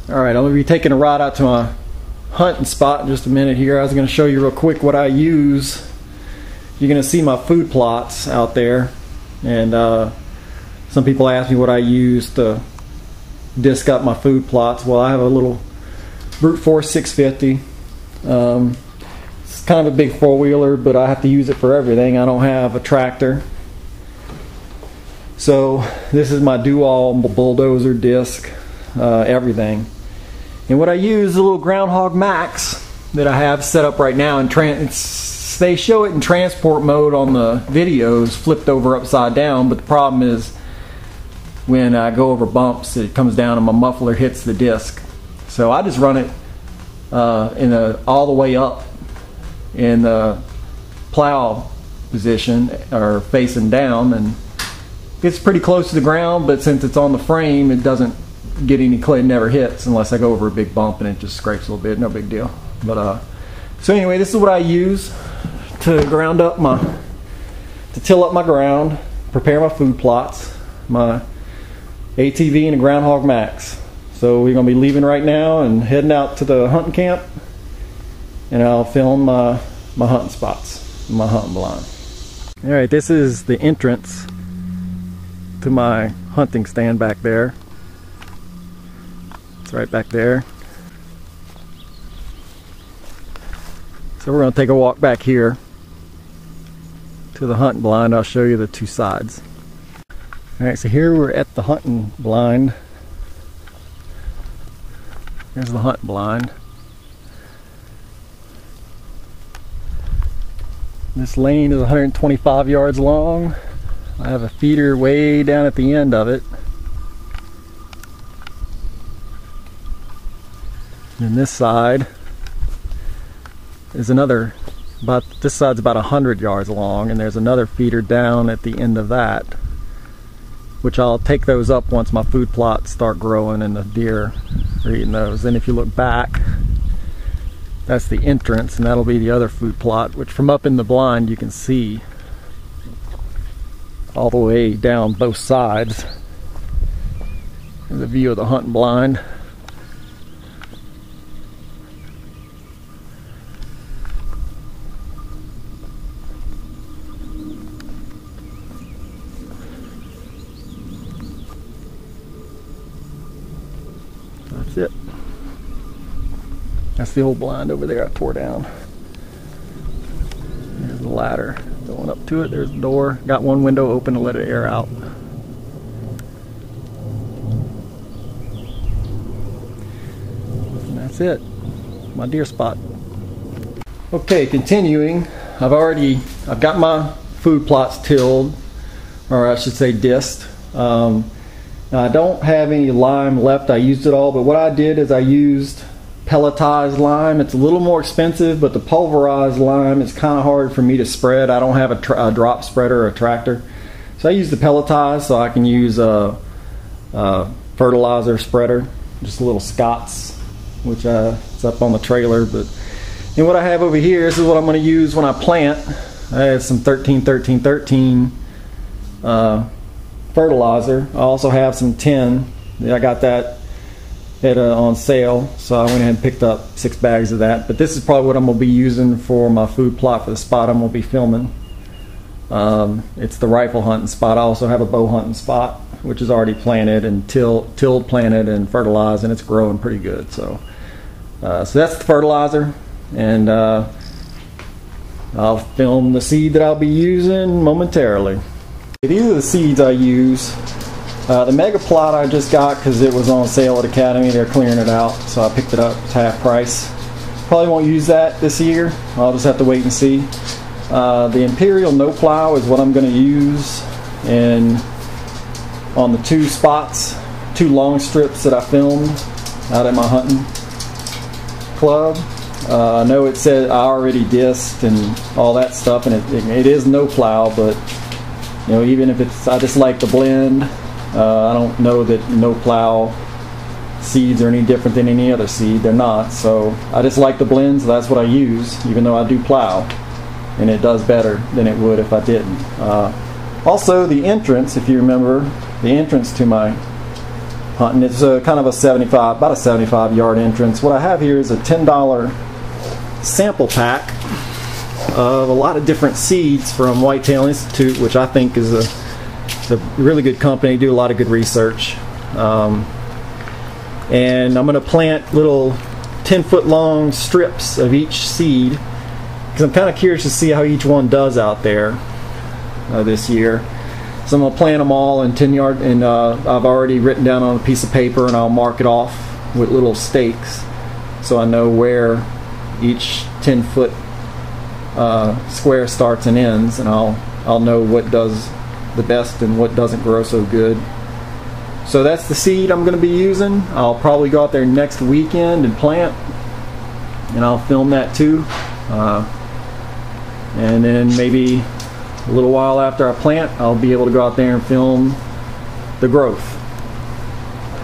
Alright, I'm going to be taking a ride out to my hunting spot in just a minute here. I was going to show you real quick what I use. You're going to see my food plots out there, and some people ask me what I use to disc up my food plots. Well, I have a little brute force 650. It's kind of a big four-wheeler, but I have to use it for everything. I don't have a tractor. So this is my do-all bulldozer disc, everything. And what I use is a little Groundhog Max that I have set up right now. And they show it in transport mode on the videos, flipped over upside down. But the problem is when I go over bumps, it comes down and my muffler hits the disc. So I just run it all the way up in the plow position, or facing down, and it's pretty close to the ground. But since it's on the frame, it doesn't get any clay, never hits unless I go over a big bump and it just scrapes a little bit. No big deal. But so anyway, this is what I use to till up my ground, prepare my food plots, my ATV and a Groundhog Max. So we're going to be leaving right now and heading out to the hunting camp, and I'll film my hunting spots, my hunting blind. Alright, this is the entrance to my hunting stand back there. It's right back there. So we're going to take a walk back here to the hunting blind. I'll show you the two sides. Alright, so here we're at the hunting blind. Here's the hunting blind. This lane is 125 yards long. I have a feeder way down at the end of it. And this side is this side's about 100 yards long, and there's another feeder down at the end of that, which I'll take those up once my food plots start growing and the deer are eating those. And if you look back, that's the entrance, and that'll be the other food plot, which from up in the blind you can see all the way down both sides. There's a view of the hunting blind. That's it. That's the old blind over there I tore down. There's the ladder going up to it. There's the door. Got one window open to let it air out. And that's it. My deer spot. Okay, continuing. I've got my food plots tilled, or I should say disked. I don't have any lime left. I used it all, but what I did is I used pelletized lime. It's a little more expensive, but the pulverized lime is kind of hard for me to spread. I don't have a drop spreader or a tractor, so I use the pelletized, so I can use a fertilizer spreader, just a little Scott's, which it's up on the trailer. But and what I have over here, this is what I'm going to use when I plant. I have some 13-13-13 fertilizer. I also have some tin. I got that on sale, so I went ahead and picked up 6 bags of that. But this is probably what I'm going to be using for my food plot for the spot I'm going to be filming. It's the rifle hunting spot. I also have a bow hunting spot, which is already planted and tilled, planted, and fertilized, and it's growing pretty good. So that's the fertilizer, and I'll film the seed that I'll be using momentarily. These are the seeds I use. The mega plot I just got because it was on sale at Academy. They're clearing it out, so I picked it up. It's half price. Probably won't use that this year. I'll just have to wait and see. The Imperial no plow is what I'm going to use on the 2 spots, 2 long strips that I filmed out at my hunting club. I know it said I already disked and all that stuff, and it is no plow, but you know, even if it's, I just like the blend. I don't know that no plow seeds are any different than any other seed. They're not. So I just like the blend, so that's what I use, even though I do plow, and it does better than it would if I didn't. Also, the entrance, if you remember, the entrance to my hunting. It's kind of about a 75 yard entrance. What I have here is a $10 sample pack of a lot of different seeds from Whitetail Institute, which I think is a really good company. Do a lot of good research. And I'm going to plant little 10-foot long strips of each seed because I'm kind of curious to see how each one does out there this year. So I'm going to plant them all in 10 yard, and I've already written down on a piece of paper, and I'll mark it off with little stakes so I know where each 10-foot square starts and ends, and I'll know what does the best and what doesn't grow so good. So that's the seed I'm going to be using. I'll probably go out there next weekend and plant, and I'll film that too. And then maybe a little while after I plant, I'll be able to go out there and film the growth.